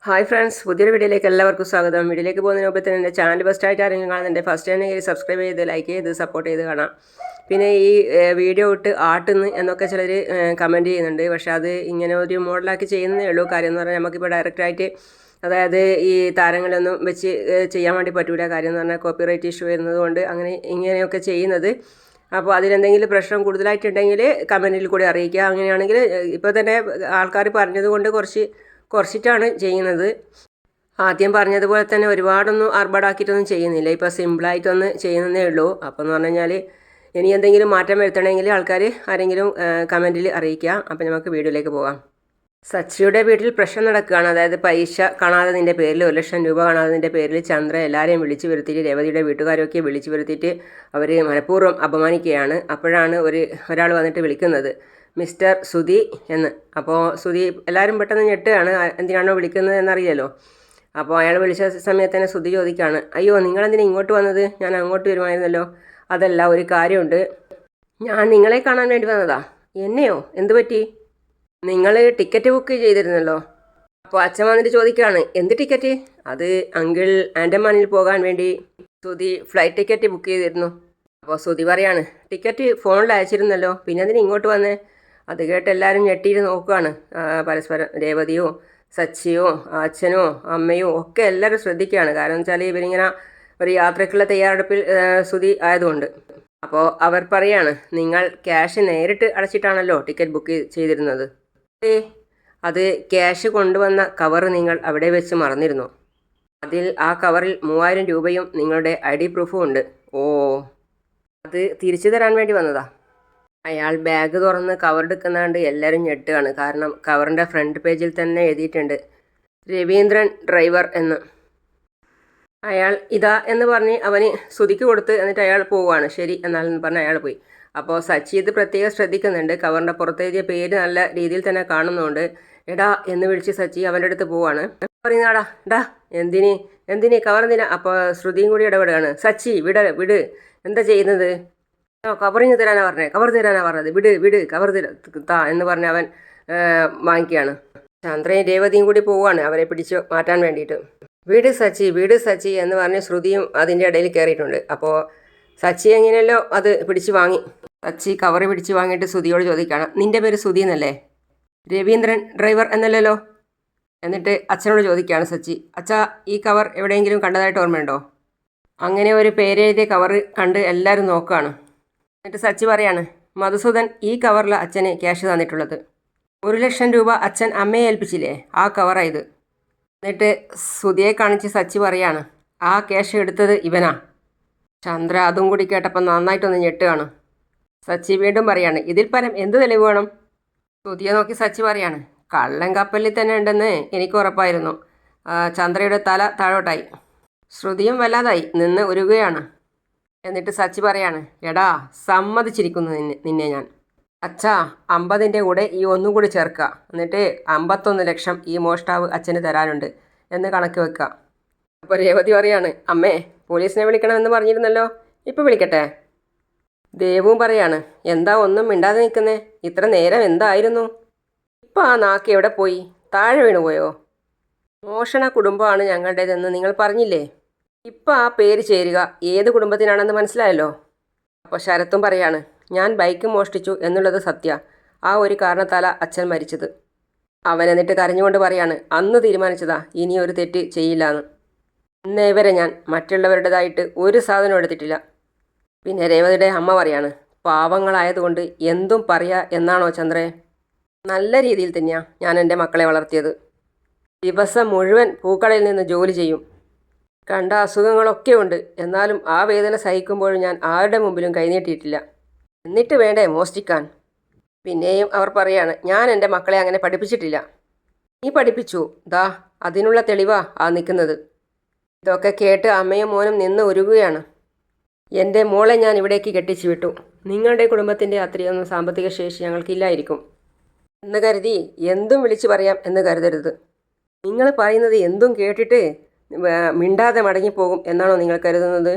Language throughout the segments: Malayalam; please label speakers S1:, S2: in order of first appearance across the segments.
S1: ഹായ് ഫ്രണ്ട്സ്, പുതിയൊരു വീഡിയോയിലേക്ക് എല്ലാവർക്കും സ്വാഗതം. വീഡിയോയിലേക്ക് പോകുന്നതിന് മുമ്പ് തന്നെ എൻ്റെ ചാനൽ ഫസ്റ്റായിട്ട് ആരെങ്കിലും കാണുന്നുണ്ട്, ഫസ്റ്റ് ആണെങ്കിൽ സബ്സ്ക്രൈബ് ചെയ്ത് ലൈക്ക് ചെയ്ത് സപ്പോർട്ട് ചെയ്ത് കാണാം. പിന്നെ ഈ വീഡിയോ ഇട്ട് ആട്ടുന്നു എന്നൊക്കെ ചിലർ കമൻറ്റ് ചെയ്യുന്നുണ്ട്. പക്ഷേ അത് ഇങ്ങനെ ഒരു മോഡലാക്കി ചെയ്യുന്നതേ ഉള്ളൂ. കാര്യം എന്ന് പറഞ്ഞാൽ നമുക്കിപ്പോൾ ഡയറക്റ്റായിട്ട് അതായത് ഈ താരങ്ങളൊന്നും വെച്ച് ചെയ്യാൻ വേണ്ടി പറ്റില്ല. കാര്യം എന്ന് പറഞ്ഞാൽ കോപ്പിറൈറ്റ് ഇഷ്യൂ വരുന്നത് കൊണ്ട് ഇങ്ങനെയൊക്കെ ചെയ്യുന്നത്. അപ്പോൾ അതിലെന്തെങ്കിലും പ്രശ്നം കൂടുതലായിട്ടുണ്ടെങ്കിൽ കമൻറ്റിൽ കൂടി അറിയിക്കുക. അങ്ങനെയാണെങ്കിൽ ഇപ്പോൾ തന്നെ ആൾക്കാർ പറഞ്ഞത് കൊണ്ട് കുറച്ചിട്ടാണ് ചെയ്യുന്നത്. ആദ്യം പറഞ്ഞതുപോലെ തന്നെ ഒരുപാടൊന്നും ആർഭാടാക്കിയിട്ടൊന്നും ചെയ്യുന്നില്ല. ഇപ്പോൾ സിമ്പിളായിട്ടൊന്ന് ചെയ്യുന്നതേ ഉള്ളൂ. അപ്പോൾ എന്ന് പറഞ്ഞു കഴിഞ്ഞാൽ ഇനി എന്തെങ്കിലും മാറ്റം വരുത്തണമെങ്കിൽ ആൾക്കാർ ആരെങ്കിലും കമൻറ്റിൽ അറിയിക്കുക. അപ്പോൾ നമുക്ക് വീഡിയോയിലേക്ക് പോകാം. സച്ചിയുടെ വീട്ടിൽ പ്രശ്നം നടക്കുകയാണ്. അതായത് പൈസ കാണാത്തതിൻ്റെ പേരിൽ 1,00,000 രൂപ കാണാത്തതിൻ്റെ പേരിൽ ചന്ദ്ര എല്ലാവരെയും വിളിച്ചു വരുത്തിയിട്ട് രേവതിയുടെ വീട്ടുകാരൊക്കെ വിളിച്ചു വരുത്തിയിട്ട് അവർ മനഃപൂർവ്വം അപമാനിക്കുകയാണ്. അപ്പോഴാണ് ഒരാൾ വന്നിട്ട് വിളിക്കുന്നത്, മിസ്റ്റർ സുധി എന്ന്. അപ്പോൾ സുധി എല്ലാവരും പെട്ടെന്ന് ഞെട്ടുകയാണ്. എന്തിനാണോ വിളിക്കുന്നത് എന്നറിയാലോ. അപ്പോൾ അയാൾ വിളിച്ച സമയത്ത് തന്നെ സുധി ചോദിക്കുകയാണ്, അയ്യോ നിങ്ങളെന്തിനാ ഇങ്ങോട്ട് വന്നത്? ഞാൻ അങ്ങോട്ട് വരുമായിരുന്നല്ലോ. അതല്ല, ഒരു കാര്യമുണ്ട്. ഞാൻ നിങ്ങളെ കാണാൻ വേണ്ടി വന്നതാ. എന്നെയോ? എന്തു പറ്റി? നിങ്ങൾ ടിക്കറ്റ് ബുക്ക് ചെയ്തിരുന്നല്ലോ. അപ്പോൾ അച്ഛൻ വന്നിട്ട് ചോദിക്കുകയാണ്, എന്ത് ടിക്കറ്റ്? അത് അങ്കിൾ ആൻഡമാനിൽ പോകാൻ വേണ്ടി സുധി ഫ്ലൈറ്റ് ടിക്കറ്റ് ബുക്ക് ചെയ്തിരുന്നു. അപ്പോൾ സുധി പറയാണ്, ടിക്കറ്റ് ഫോണിൽ അയച്ചിരുന്നല്ലോ, പിന്നെ അതിന് ഇങ്ങോട്ട് വന്നേ? അത് കേട്ട് എല്ലാവരും ഞെട്ടിയിട്ട് നോക്കുകയാണ്. പരസ്പരം രേവതിയോ സച്ചിയോ അച്ഛനോ അമ്മയോ ഒക്കെ എല്ലാവരും ശ്രദ്ധിക്കുകയാണ്. കാരണം എന്ന് വെച്ചാൽ ഇവരിങ്ങനെ ഒരു യാത്രയ്ക്കുള്ള തയ്യാറെടുപ്പിൽ സുധി ആയതുകൊണ്ട്. അപ്പോൾ അവർ പറയാണ്, നിങ്ങൾ ക്യാഷ് നേരിട്ട് അടച്ചിട്ടാണല്ലോ ടിക്കറ്റ് ബുക്ക് ചെയ്തിരുന്നത്. അത് ക്യാഷ് കൊണ്ടുവന്ന കവർ നിങ്ങൾ അവിടെ വെച്ച് മറന്നിരുന്നു. ആ കവറിൽ 3,000 രൂപയും നിങ്ങളുടെ ID പ്രൂഫും ഉണ്ട്. ഓ, അത് തിരിച്ചു തരാൻ വേണ്ടി വന്നതാ. അയാൾ ബാഗ് തുറന്ന് കവർ എടുക്കുന്നാണ്ട് എല്ലാവരും ഞെട്ടുകയാണ്. കാരണം കവറിൻ്റെ ഫ്രണ്ട് പേജിൽ തന്നെ എഴുതിയിട്ടുണ്ട്, രവീന്ദ്രൻ ഡ്രൈവർ എന്ന്. അയാൾ ഇതാ എന്ന് പറഞ്ഞ് അവന് സുധിക്ക് കൊടുത്ത് എന്നിട്ട് അയാൾ പോവുകയാണ്. ശരി എന്നാലെന്ന് പറഞ്ഞ് അയാൾ പോയി. അപ്പോൾ സച്ചി ഇത് പ്രത്യേകം ശ്രദ്ധിക്കുന്നുണ്ട്. കവറിൻ്റെ പുറത്തെഴുതിയ പേര് നല്ല രീതിയിൽ തന്നെ കാണുന്നുണ്ട്. എടാ എന്ന് വിളിച്ച് സച്ചി അവൻ്റെ അടുത്ത് പോവാണ്. പറയുന്നടാ ഡാ എന്തിനി കവർ എന്തിനാ? അപ്പോൾ ശ്രുതിയും കൂടി ഇടപെടുകയാണ്. സച്ചി വിട് എന്താ ചെയ്യുന്നത്? കവറിങ് തരാനാ പറഞ്ഞത്, വിട് കവർ താ എന്ന് പറഞ്ഞ് അവൻ വാങ്ങിക്കുകയാണ്. ചന്ദ്രയും രേവതിയും കൂടി പോവുകയാണ് അവരെ പിടിച്ച് മാറ്റാൻ വേണ്ടിയിട്ട്. വീട് സച്ചി എന്ന് പറഞ്ഞ് ശ്രുതിയും അതിൻ്റെ ഇടയിൽ കയറിയിട്ടുണ്ട്. അപ്പോൾ സച്ചി എങ്ങനെയല്ലോ അത് പിടിച്ച് വാങ്ങി. സച്ചി കവർ പിടിച്ച് വാങ്ങിയിട്ട് ശ്രുതിയോട് ചോദിക്കുകയാണ്, നിൻ്റെ പേര് ശ്രുതി എന്നല്ലേ? രവീന്ദ്രൻ ഡ്രൈവർ എന്നല്ലല്ലോ? എന്നിട്ട് അച്ഛനോട് ചോദിക്കുകയാണ് സച്ചി, അച്ഛാ ഈ കവർ എവിടെയെങ്കിലും കണ്ടതായിട്ട് ഓർമ്മയുണ്ടോ? അങ്ങനെ ഒരു പേരെഴുതിയ കവർ കണ്ട് എല്ലാവരും നോക്കുകയാണ്. എന്നിട്ട് സച്ചി പറയാണ്, മധുസൂദൻ ഈ കവറിൽ അച്ഛന് ക്യാഷ് തന്നിട്ടുള്ളത്. 1,00,000 രൂപ അച്ഛൻ അമ്മയെ ഏൽപ്പിച്ചില്ലേ, ആ കവറായത്. എന്നിട്ട് സുധിയെ കാണിച്ച് സച്ചി പറയാണ്, ആ ക്യാഷ് എടുത്തത് ഇവനാ. ചന്ദ്ര അതും കൂടി കേട്ടപ്പോൾ നന്നായിട്ടൊന്ന് ഞെട്ടുകയാണ്. സച്ചി വീണ്ടും പറയാണ്, ഇതിൽ പരം എന്ത് തെളിവ് വേണം? സുധിയെ നോക്കി സച്ചി പറയാണ്, കള്ളൻ കപ്പലിൽ തന്നെ ഉണ്ടെന്ന് എനിക്ക് ഉറപ്പായിരുന്നു. ചന്ദ്രയുടെ തല താഴോട്ടായി. ശ്രുതിയും വല്ലാതായി നിന്ന് ഉരുകുകയാണ്. എന്നിട്ട് സച്ചി പറയാണ്, എടാ സമ്മതിച്ചിരിക്കുന്നു നിന്നെ ഞാൻ. അച്ഛാ 50ൻ്റെ കൂടെ ഈ ഒന്നും കൂടി ചേർക്കുക. എന്നിട്ട് 51 ലക്ഷം ഈ മോഷ്ടാവ് അച്ഛന് തരാനുണ്ട് എന്ന് കണക്ക് വെക്കുക. അപ്പോൾ രേവതി പറയാണ്, അമ്മേ പോലീസിനെ വിളിക്കണമെന്ന് പറഞ്ഞിരുന്നല്ലോ, ഇപ്പോൾ വിളിക്കട്ടെ? ദേവും പറയാണ്, എന്താ ഒന്നും മിണ്ടാതെ നിൽക്കുന്നേ? ഇത്ര നേരം എന്തായിരുന്നു? ഇപ്പോൾ ആ നാക്ക് എവിടെ പോയി? താഴെ വീണുപോയോ? മോഷണ കുടുംബമാണ് ഞങ്ങളുടേതെന്ന് നിങ്ങൾ പറഞ്ഞില്ലേ? ഇപ്പം ആ പേര് ചേരുക ഏത് കുടുംബത്തിനാണെന്ന് മനസ്സിലായല്ലോ. അപ്പോൾ ശരത്തും പറയാണ്, ഞാൻ ബൈക്ക് മോഷ്ടിച്ചു എന്നുള്ളത് സത്യ. ആ ഒരു കാരണത്താല അച്ഛൻ മരിച്ചത്. അവൻ എന്നിട്ട് കരഞ്ഞുകൊണ്ട് പറയാണ്, അന്ന് തീരുമാനിച്ചതാ ഇനി ഒരു തെറ്റ് ചെയ്യില്ലാന്ന്. ഇന്നേ വരെ ഞാൻ മറ്റുള്ളവരുടേതായിട്ട് ഒരു സാധനം എടുത്തിട്ടില്ല. പിന്നെ രേവതിയുടെ അമ്മ പറയാണ്, പാവങ്ങളായതുകൊണ്ട് എന്തും പറയാ എന്നാണോ ചന്ദ്രേ? നല്ല രീതിയിൽ തന്നെയാണ് ഞാൻ എൻ്റെ മക്കളെ വളർത്തിയത്. ദിവസം മുഴുവൻ പൂക്കടയിൽ നിന്ന് ജോലി ചെയ്യും. കണ്ട അസുഖങ്ങളൊക്കെ ഉണ്ട്. എന്നാലും ആ വേദന സഹിക്കുമ്പോഴും ഞാൻ ആരുടെ മുമ്പിലും കൈനീട്ടിയിട്ടില്ല. എന്നിട്ട് വേണ്ടേ മോഷ്ടിക്കാൻ? പിന്നെയും അവർ പറയാണ്, ഞാൻ എൻ്റെ മക്കളെ അങ്ങനെ പഠിപ്പിച്ചിട്ടില്ല. നീ പഠിപ്പിച്ചു, ദാ അതിനുള്ള തെളിവാ ആ നിൽക്കുന്നത്. ഇതൊക്കെ കേട്ട് അമ്മയും മോനും നിന്ന് ഉരുകുകയാണ്. എൻ്റെ മോളെ ഞാൻ ഇവിടേക്ക് കെട്ടിച്ചു വിട്ടു. നിങ്ങളുടെ കുടുംബത്തിൻ്റെ അത്രയൊന്നും സാമ്പത്തിക ശേഷി ഞങ്ങൾക്കില്ലായിരിക്കും എന്ന് കരുതി എന്തും വിളിച്ചു പറയാം എന്ന് കരുതരുത്. നിങ്ങൾ പറയുന്നത് എന്തും കേട്ടിട്ട് മിണ്ടാതെ മടങ്ങിപ്പോകും എന്നാണോ നിങ്ങൾ കരുതുന്നത്?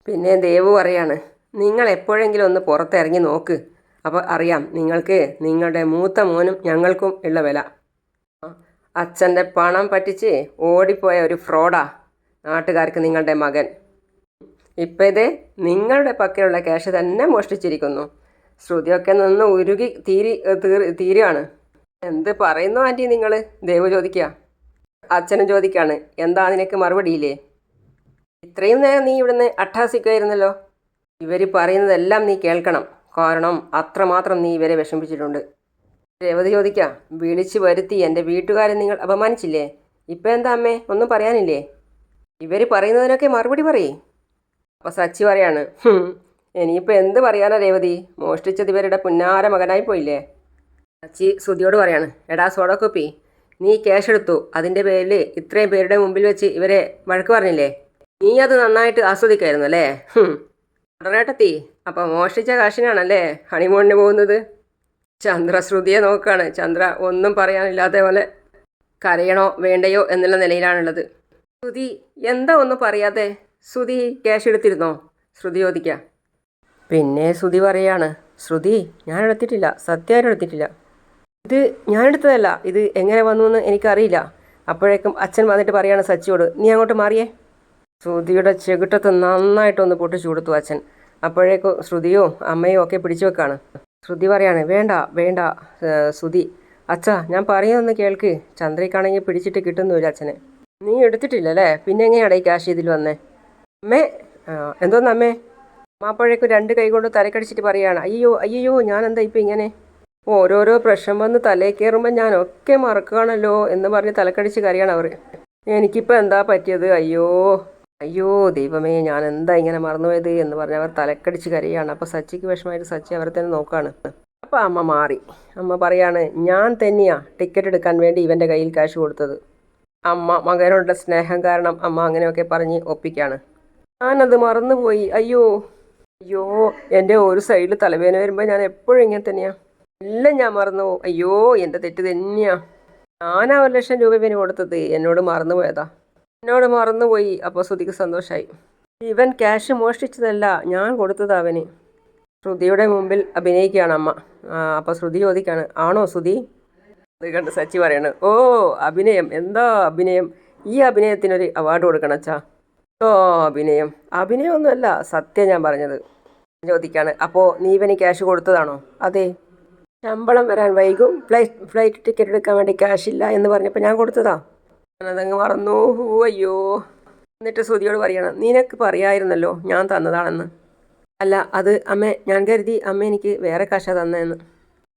S1: പിന്നെ ദേവു പറയാണ്, നിങ്ങൾ എപ്പോഴെങ്കിലും ഒന്ന് പുറത്തിറങ്ങി നോക്ക്. അപ്പോൾ അറിയാം നിങ്ങൾക്ക് നിങ്ങളുടെ മൂത്ത മോനും ഞങ്ങൾക്കും ഉള്ള വില. അച്ഛൻ്റെ പണം പറ്റിച്ച് ഓടിപ്പോയ ഒരു ഫ്രോഡാ നാട്ടുകാർക്ക് നിങ്ങളുടെ മകൻ. ഇപ്പം ഇതേ നിങ്ങളുടെ പക്കലുള്ള ക്യാഷ് തന്നെ മോഷ്ടിച്ചിരിക്കുന്നു. ശ്രുതിയൊക്കെ നിന്ന് ഉരുകി തീരുകയാണ്. എന്ത് പറയുന്നു ആൻറ്റി നിങ്ങൾ? ദേവ് ചോദിക്കുക. അച്ഛനും ചോദിക്കുകയാണ്, എന്താ നിനക്ക് മറുപടിയില്ലേ? ഇത്രയും നേരം നീ ഇവിടുന്ന് അട്ടഹസിക്കുമായിരുന്നല്ലോ. ഇവർ പറയുന്നതെല്ലാം നീ കേൾക്കണം, കാരണം അത്രമാത്രം നീ ഇവരെ വിഷമിപ്പിച്ചിട്ടുണ്ട്. രേവതി ചോദിക്കുക, വിളിച്ചു വരുത്തി എൻ്റെ വീട്ടുകാരെ നിങ്ങൾ അപമാനിച്ചില്ലേ? ഇപ്പം എന്താ അമ്മേ, ഒന്നും പറയാനില്ലേ? ഇവർ പറയുന്നതിനൊക്കെ മറുപടി പറയേ. അപ്പോൾ സച്ചി പറയാണ്, ഇനിയിപ്പോൾ എന്ത് പറയാനാ രേവതി, മോഷ്ടിച്ചത് ഇവരുടെ പുന്നാര മകനായി പോയില്ലേ. സച്ചി ശ്രുതിയോട് പറയാണ്, എടാ സോഡക്കുപ്പി, നീ ക്യാഷ് എടുത്തു, അതിൻ്റെ പേരിൽ ഇത്രയും പേരുടെ മുമ്പിൽ വെച്ച് ഇവരെ വഴക്ക് പറഞ്ഞില്ലേ? നീ അത് നന്നായിട്ട് ആസ്വദിക്കായിരുന്നു അല്ലേ? ഉടനേട്ടെത്തി, അപ്പോൾ മോഷ്ടിച്ച കാശിനാണല്ലേ ഹണിമൂണിന് പോകുന്നത്? ചന്ദ്ര ശ്രുതിയെ നോക്കുകയാണ്. ചന്ദ്ര ഒന്നും പറയാനില്ലാത്ത പോലെ കരയണോ വേണ്ടയോ എന്നുള്ള നിലയിലാണുള്ളത്. ശ്രുതി എന്താ ഒന്നും പറയാതെ? ശ്രുതി ക്യാഷ് എടുത്തിരുന്നോ? ശ്രുതി ചോദിക്കുക. പിന്നെ ശ്രുതി പറയാണ്, ശ്രുതി ഞാൻ എടുത്തിട്ടില്ല, സത്യമായിട്ട് എടുത്തിട്ടില്ല. ഇത് ഞാൻ എടുത്തതല്ല, ഇത് എങ്ങനെ വന്നു എന്ന് എനിക്കറിയില്ല. അപ്പോഴേക്കും അച്ഛൻ വന്നിട്ട് പറയാണ് സച്ചിയോട്, നീ അങ്ങോട്ട് മാറിയേ. ശ്രുതിയുടെ ചെകിട്ടത്ത് നന്നായിട്ടൊന്ന് പൊട്ടിച്ചു കൊടുത്തു അച്ഛൻ. അപ്പോഴേക്കും ശ്രുതിയോ അമ്മയോ ഒക്കെ പിടിച്ചു വെക്കാണ്. ശ്രുതി പറയാണ്, വേണ്ട വേണ്ട ശ്രുതി, അച്ഛാ ഞാൻ പറയുന്നൊന്ന് കേൾക്ക്. ചന്ദ്രയ്ക്കാണെങ്കിൽ പിടിച്ചിട്ട് കിട്ടുന്നില്ല അച്ഛനെ. നീ എടുത്തിട്ടില്ലല്ലേ, പിന്നെ എങ്ങനെയാണ് ഈ ക്യാഷ് ഇതിൽ വന്നേ? അമ്മേ എന്തോന്ന് അമ്മേ? അമ്മ അപ്പോഴേക്കും രണ്ട് കൈ കൊണ്ട് തലക്കടിച്ചിട്ട് പറയുകയാണ്, അയ്യോ അയ്യോ ഞാൻ എന്താ ഇപ്പം ഇങ്ങനെ? ഓരോരോ പ്രശ്നം വന്ന് തലയിൽ കയറുമ്പോൾ ഞാനൊക്കെ മറക്കുകയാണല്ലോ എന്ന് പറഞ്ഞ് തലക്കടിച്ച് കരയാണ് അവർ. എനിക്കിപ്പോൾ എന്താ പറ്റിയത്? അയ്യോ അയ്യോ ദൈവമേ, ഞാൻ എന്താ ഇങ്ങനെ മറന്നുപോയത് എന്ന് പറഞ്ഞ് അവർ തലക്കടിച്ച് കരയാണ്. അപ്പോൾ സച്ചിക്ക് വിഷമമായിട്ട് സച്ചി അവരെ തന്നെ നോക്കുകയാണ്. അപ്പോൾ അമ്മ മാറി. അമ്മ പറയാണ്, ഞാൻ തന്നെയാ ടിക്കറ്റ് എടുക്കാൻ വേണ്ടി ഇവൻ്റെ കയ്യിൽ ക്യാഷ് കൊടുത്തത്. അമ്മ മകനോടുള്ള സ്നേഹം കാരണം അമ്മ അങ്ങനെയൊക്കെ പറഞ്ഞ് ഒപ്പിക്കുകയാണ്. ഞാനത് മറന്നുപോയി, അയ്യോ അയ്യോ, എൻ്റെ ഒരു സൈഡിൽ തലവേദന വരുമ്പോൾ ഞാൻ എപ്പോഴും ഇങ്ങനെ തന്നെയാണ്, എല്ലാം ഞാൻ മറന്നു. അയ്യോ എൻ്റെ തെറ്റ് തന്നെയാണ്. ഞാനാ 1,00,000 രൂപ ഇവന് കൊടുത്തത്, എന്നോട് മറന്നുപോയതാ, എന്നോട് മറന്നുപോയി. അപ്പോൾ ശ്രുതിക്ക് സന്തോഷമായി. ഇവൻ ക്യാഷ് മോഷ്ടിച്ചതല്ല, ഞാൻ കൊടുത്തതാ അവന്. ശ്രുതിയുടെ മുമ്പിൽ അഭിനയിക്കുകയാണ് അമ്മ. അപ്പോൾ ശ്രുതി ചോദിക്കുകയാണ്, ആണോ ശ്രുതി? അത് കണ്ട് സച്ചി പറയാണ്, ഓ അഭിനയം, എന്താ അഭിനയം, ഈ അഭിനയത്തിനൊരു അവാർഡ് കൊടുക്കണം അച്ഛാ. ഓ അഭിനയം, അഭിനയമൊന്നുമല്ല, സത്യം ഞാൻ പറഞ്ഞത്. ചോദിക്കുകയാണ്, അപ്പോൾ നീ ഇവന് ക്യാഷ് കൊടുത്തതാണോ? അതെ, ശമ്പളം വരാൻ വൈകും, ഫ്ലൈറ്റ് ടിക്കറ്റ് എടുക്കാൻ വേണ്ടി ക്യാഷ് ഇല്ല എന്ന് പറഞ്ഞപ്പോൾ ഞാൻ കൊടുത്തതാ, ഞാനതങ്ങ് മറന്നു, അയ്യോ. എന്നിട്ട് ശ്രുതിയോട് പറയണം, നിനക്ക് പറയായിരുന്നല്ലോ ഞാൻ തന്നതാണെന്ന്. അല്ല അത് അമ്മേ, ഞാൻ കരുതി അമ്മ എനിക്ക് വേറെ കാശാ തന്നതെന്ന്.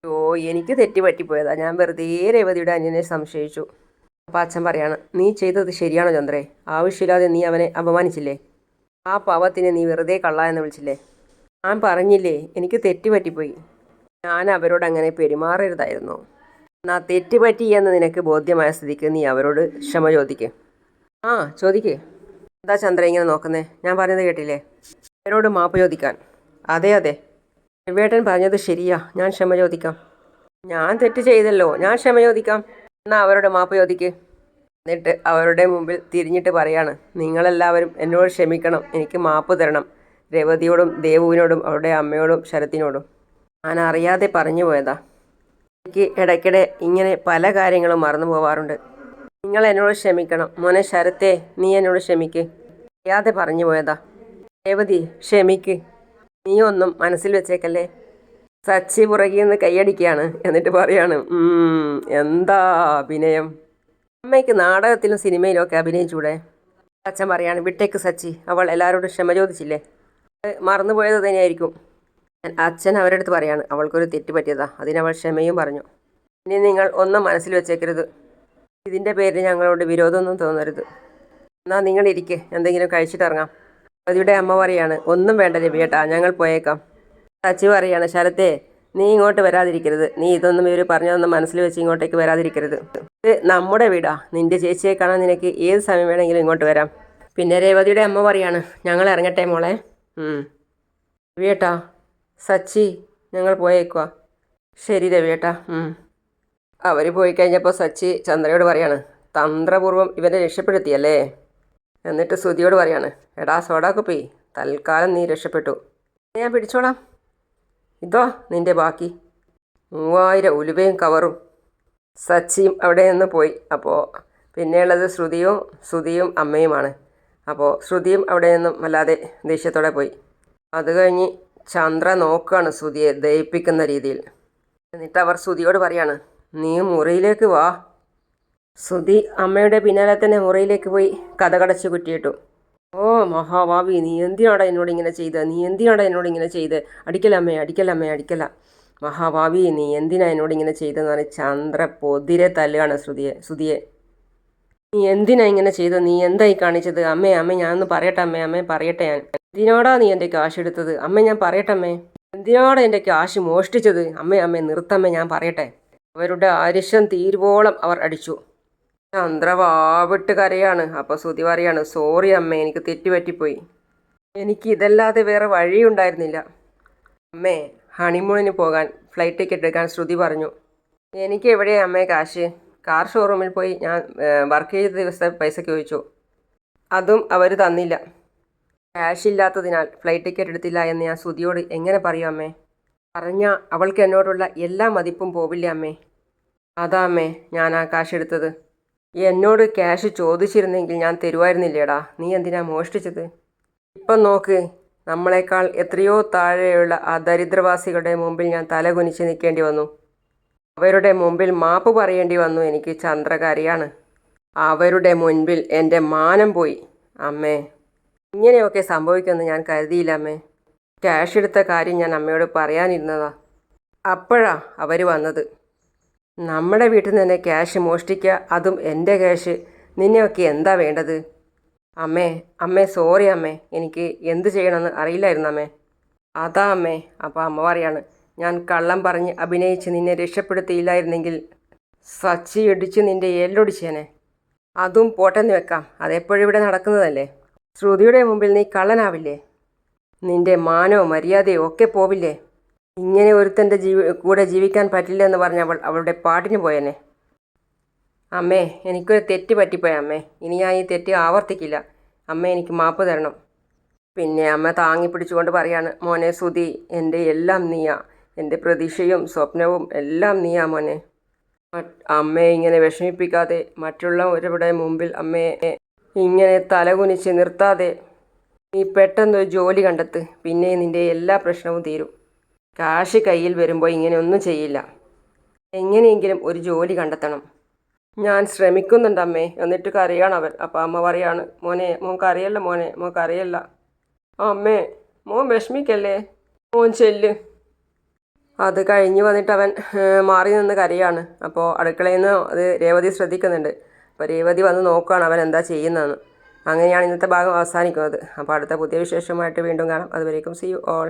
S1: അയ്യോ എനിക്ക് തെറ്റി പറ്റിപ്പോയതാ, ഞാൻ വെറുതെ രേവതിയുടെ അന്യനെ സംശയിച്ചു. അപ്പോൾ അച്ഛൻ പറയാണ്, നീ ചെയ്തത് ശരിയാണോ ചന്ദ്രേ? ആവശ്യമില്ലാതെ നീ അവനെ അപമാനിച്ചില്ലേ? ആ പാവത്തിനെ നീ വെറുതെ കള്ള എന്ന് വിളിച്ചില്ലേ? ഞാൻ പറഞ്ഞില്ലേ എനിക്ക് തെറ്റ് പറ്റിപ്പോയി, ഞാൻ അവരോട് അങ്ങനെ പെരുമാറരുതായിരുന്നു. എന്നാ തെറ്റ് പറ്റി എന്ന് നിനക്ക് ബോധ്യമായ സ്ഥിതിക്ക് നീ അവരോട് ക്ഷമ ചോദിക്ക്. ആ ചോദിക്ക്. എന്താ ചന്ദ്ര ഇങ്ങനെ നോക്കുന്നേ? ഞാൻ പറഞ്ഞത് കേട്ടില്ലേ, അവരോട് മാപ്പ് ചോദിക്കാൻ. അതെ അതെ, രവിയേട്ടൻ പറഞ്ഞത് ശരിയാ, ഞാൻ ക്ഷമ ചോദിക്കാം. ഞാൻ തെറ്റ് ചെയ്തല്ലോ, ഞാൻ ക്ഷമ ചോദിക്കാം. എന്നാൽ അവരോട് മാപ്പ് ചോദിക്ക്. എന്നിട്ട് അവരുടെ മുമ്പിൽ തിരിഞ്ഞിട്ട് പറയാണ്, നിങ്ങളെല്ലാവരും എന്നോട് ക്ഷമിക്കണം, എനിക്ക് മാപ്പ് തരണം, രേവതിയോടും ദേവുവിനോടും അവരുടെ അമ്മയോടും ശരത്തിനോടും. ഞാൻ അറിയാതെ പറഞ്ഞു പോയതാ, എനിക്ക് ഇടയ്ക്കിടെ ഇങ്ങനെ പല കാര്യങ്ങളും മറന്നു പോവാറുണ്ട്. നിങ്ങൾ എന്നോട് ക്ഷമിക്കണം. മോനെ ശരത്തെ, നീ എന്നോട് ക്ഷമിക്ക്, അറിയാതെ പറഞ്ഞു പോയതാ. രേവതി ക്ഷമിക്ക്, നീ ഒന്നും മനസ്സിൽ വെച്ചേക്കല്ലേ. സച്ചി പുറകിൽ നിന്ന് കൈയടിക്കുകയാണ്. എന്നിട്ട് പറയാണ്, എന്താ അഭിനയം, അമ്മയ്ക്ക് നാടകത്തിലും സിനിമയിലും ഒക്കെ അഭിനയിച്ചൂടെ? അച്ഛൻ പറയാണ്, വിട്ടേക്ക് സച്ചി, അവൾ എല്ലാവരോടും ക്ഷമ ചോദിച്ചില്ലേ, മറന്നുപോയത് തന്നെയായിരിക്കും. അച്ഛൻ അവരുടെ അടുത്ത് പറയാണ്, അവൾക്കൊരു തെറ്റ് പറ്റിയതാ, അതിനവൾ ക്ഷമയും പറഞ്ഞു. ഇനി നിങ്ങൾ ഒന്നും മനസ്സിൽ വെച്ചേക്കരുത്, ഇതിൻ്റെ പേരിൽ ഞങ്ങളോട് വിരോധമൊന്നും തോന്നരുത്. എന്നാൽ നിങ്ങൾ ഇരിക്ക്, എന്തെങ്കിലും കഴിച്ചിട്ടിറങ്ങാം. അതിയുടെ അമ്മ പറയാണ്, ഒന്നും വേണ്ട രവിയേട്ടാ, ഞങ്ങൾ പോയേക്കാം. സച്ചി പറയാണ്, ശരത്തെ നീ ഇങ്ങോട്ട് വരാതിരിക്കരുത്, നീ ഇതൊന്നും ഇവർ പറഞ്ഞതൊന്നും മനസ്സിൽ വെച്ച് ഇങ്ങോട്ടേക്ക് വരാതിരിക്കരുത്. ഇത് നമ്മുടെ വീടാ, നിൻ്റെ ചേച്ചിയെ കാണാൻ നിനക്ക് ഏത് സമയം വേണമെങ്കിലും ഇങ്ങോട്ട് വരാം. പിന്നെ രേവതിയുടെ അമ്മ പറയാണ്, ഞങ്ങൾ ഇറങ്ങട്ടെ മോളെ. രവിയേട്ടാ, സച്ചി ഞങ്ങൾ പോയേക്കുക. ശരി രവിയേട്ടാ. അവർ പോയി കഴിഞ്ഞപ്പോൾ സച്ചി ചന്ദ്രയോട് പറയാണ്, തന്ത്രപൂർവ്വം ഇവനെ രക്ഷപ്പെടുത്തിയല്ലേ. എന്നിട്ട് ശ്രുതിയോട് പറയാണ്, എടാ സോഡാക്കുപ്പി, തൽക്കാലം നീ രക്ഷപ്പെട്ടു, ഞാൻ പിടിച്ചോളാം, ഇതോ നിൻ്റെ ബാക്കി 3000 ഉലുവയും കവറും. സച്ചിയും അവിടെ നിന്ന് പോയി. അപ്പോൾ പിന്നെയുള്ളത് ശ്രുതിയും അമ്മയുമാണ്. അപ്പോൾ ശ്രുതിയും അവിടെ നിന്നും വല്ലാതെ ദേഷ്യത്തോടെ പോയി. അത് കഴിഞ്ഞ് ചന്ദ്ര നോക്കുകയാണ് ശ്രുതിയെ ദയിപ്പിക്കുന്ന രീതിയിൽ. എന്നിട്ട് അവർ ശ്രുതിയോട് പറയാണ്, നീ മുറിയിലേക്ക് വാ. ശ്രുതി അമ്മയുടെ പിന്നാലെ തന്നെ മുറിയിലേക്ക് പോയി കതകടച്ച് കുറ്റിയിട്ടു. ഓ മഹാഭാവി, നീ എന്തിനാടാ എന്നോട് ഇങ്ങനെ ചെയ്ത്? അടിക്കല്ല. മഹാഭാവി, നീ എന്തിനാ എന്നോട് ഇങ്ങനെ ചെയ്തതെന്ന് പറഞ്ഞ് ചന്ദ്ര പൊതിരെ തല്ലുകയാണ് ശ്രുതിയെ. നീ എന്തിനാ ഇങ്ങനെ ചെയ്തത്? നീ എന്തായി കാണിച്ചത്? അമ്മേ ഞാനൊന്ന് പറയട്ടെ അമ്മേ പറയട്ടെ. ഞാൻ എന്തിനാടാ നീ എൻ്റെ കാശ് എടുത്തത്? അമ്മേ ഞാൻ പറയട്ടെ അമ്മേ. എന്തിനാടാ എൻ്റെ കാശ് മോഷ്ടിച്ചത്? അമ്മേ നിർത്തമ്മേ, ഞാൻ പറയട്ടെ. അവരുടെ അരിശം തീരുവോളം അവർ അടിച്ചു. ചന്ദ്ര വാവിട്ട് കരയാണ്. അപ്പോൾ ശ്രുതി പറയാണ്, സോറി അമ്മേ, എനിക്ക് തെറ്റുപറ്റിപ്പോയി. എനിക്ക് ഇതല്ലാതെ വേറെ വഴിയുണ്ടായിരുന്നില്ല. അമ്മേ, ഹണിമൂണിന് പോകാൻ ഫ്ലൈറ്റ് ടിക്കറ്റ് എടുക്കാൻ ശ്രുതി പറഞ്ഞു. എനിക്ക് എവിടെയാണ് അമ്മേ കാശ്? കാർ ഷോറൂമിൽ പോയി ഞാൻ വർക്ക് ചെയ്ത ദിവസത്തെ പൈസയ്ക്ക് ചോദിച്ചു. അതും അവർ തന്നില്ല. ക്യാഷ് ഇല്ലാത്തതിനാൽ ഫ്ലൈറ്റ് ടിക്കറ്റ് എടുത്തില്ല എന്ന് ഞാൻ ശ്രുതിയോട് എങ്ങനെ പറയും അമ്മേ? പറഞ്ഞാൽ അവൾക്ക് എന്നോടുള്ള എല്ലാ മതിപ്പും പോവില്ല അമ്മേ. അതാ അമ്മേ ഞാൻ ആ കാശ് എടുത്തത്. എന്നോട് ക്യാഷ് ചോദിച്ചിരുന്നെങ്കിൽ ഞാൻ തരുമായിരുന്നില്ലേടാ. നീ എന്തിനാ മോഷ്ടിച്ചത്? ഇപ്പം നോക്ക്, നമ്മളെക്കാൾ എത്രയോ താഴെയുള്ള ആ ദരിദ്രവാസികളുടെ മുമ്പിൽ ഞാൻ തലകുനിച്ച് നിൽക്കേണ്ടി വന്നു. അവരുടെ മുമ്പിൽ മാപ്പ് പറയേണ്ടി വന്നു എനിക്ക്. ചന്ദ്രകാരിയാണ്. അവരുടെ മുൻപിൽ എൻ്റെ മാനം പോയി. അമ്മേ, ഇങ്ങനെയൊക്കെ സംഭവിക്കുമെന്ന് ഞാൻ കരുതിയില്ല അമ്മേ. ക്യാഷ് എടുത്ത കാര്യം ഞാൻ അമ്മയോട് പറയാനിരുന്നതാ. അപ്പോഴാ അവർ വന്നത്. നമ്മുടെ വീട്ടിൽ നിന്ന് തന്നെ ക്യാഷ് മോഷ്ടിക്കുക, അതും എൻ്റെ ക്യാഷ്. നിന്നെയൊക്കെ എന്താ വേണ്ടത്? അമ്മേ സോറി അമ്മേ, എനിക്ക് എന്ത് ചെയ്യണമെന്ന് അറിയില്ലായിരുന്നു അമ്മേ. അതാ അമ്മേ. അപ്പോൾ അമ്മ പറയാണ്, ഞാൻ കള്ളം പറഞ്ഞ് അഭിനയിച്ച് നിന്നെ രക്ഷപ്പെടുത്തിയില്ലായിരുന്നെങ്കിൽ സച്ചി ഇടിച്ച് നിൻ്റെ എല്ലൊടിച്ചേനെ. അതും പോട്ടെന്ന് വെക്കാം, അതെപ്പോഴും ഇവിടെ നടക്കുന്നതല്ലേ. ശ്രുതിയുടെ മുമ്പിൽ നീ കള്ളനാവില്ലേ? നിൻ്റെ മാനവും മര്യാദയും ഒക്കെ പോവില്ലേ? ഇങ്ങനെ ഒരുത്തൻ്റെ കൂടെ ജീവിക്കാൻ പറ്റില്ലെന്ന് പറഞ്ഞവൾ അവളുടെ പാട്ടിന് പോയെന്നെ. അമ്മേ, എനിക്കൊരു തെറ്റ് പറ്റിപ്പോയ അമ്മേ. ഇനി ഞാൻ ഈ തെറ്റ് ആവർത്തിക്കില്ല. അമ്മ എനിക്ക് മാപ്പ് തരണം. പിന്നെ അമ്മ താങ്ങി പിടിച്ചുകൊണ്ട് പറയാണ്, മോനെ ശ്രുതി, എൻ്റെ എല്ലാം നീയാ. എൻ്റെ പ്രതീക്ഷയും സ്വപ്നവും എല്ലാം നീയാ മോനെ. അമ്മയെ ഇങ്ങനെ വിഷമിപ്പിക്കാതെ, മറ്റുള്ളവരുടെ മുമ്പിൽ അമ്മയെ ഇങ്ങനെ തലകുനിച്ച് നിർത്താതെ നീ പെട്ടെന്നൊരു ജോലി കണ്ടെത്ത്. പിന്നെ നിൻ്റെ എല്ലാ പ്രശ്നവും തീരും. കാശ് കയ്യിൽ വരുമ്പോൾ ഇങ്ങനെ ഒന്നും ചെയ്യില്ല. എങ്ങനെയെങ്കിലും ഒരു ജോലി കണ്ടെത്തണം. ഞാൻ ശ്രമിക്കുന്നുണ്ട് അമ്മേ. എന്നിട്ട് കരയാണ് അവൻ. അപ്പോൾ അമ്മ പറയാണ്, മോൻ കരയല്ല. അമ്മേ, മോൻ വിഷമിക്കല്ലേ, മോൻ ചെല്ല്. അത് കഴിഞ്ഞ് വന്നിട്ട് അവൻ മാറി നിന്ന് കരയാണ്. അപ്പോൾ അടുക്കളയിൽ നിന്ന് അത് രേവതി ശ്രദ്ധിക്കുന്നുണ്ട്. അപ്പോൾ രേവതി വന്ന് നോക്കുകയാണ് അവൻ എന്താ ചെയ്യുന്നതെന്ന്. അങ്ങനെയാണ് ഇന്നത്തെ ഭാഗം അവസാനിക്കുന്നത്. അപ്പോൾ അടുത്ത പുതിയ വിശേഷമായിട്ട് വീണ്ടും കാണാം. അതുവരേക്കും സീ യു ഓൾ.